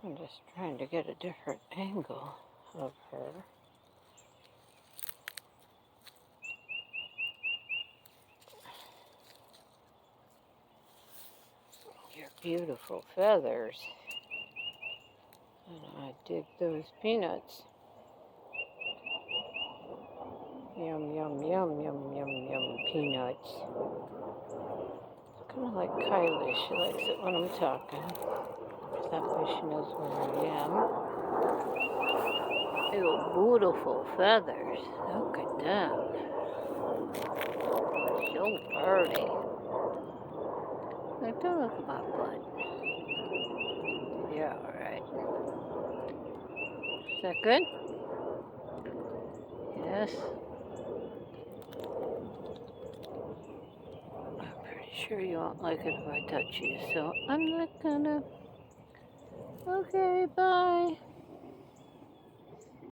I'm just trying to get a different angle of her. Your beautiful feathers. And I dig those peanuts. Yum, yum, yum, yum, yum, yum, peanuts. Kind of like Kylie. She likes it when I'm talking. That way she knows where I am. Ew, beautiful feathers. Look at that. So pretty. Like, don't look at my butt. Yeah, alright. Is that good? Yes. I'm pretty sure you won't like it if I touch you, so I'm not gonna. Okay, bye.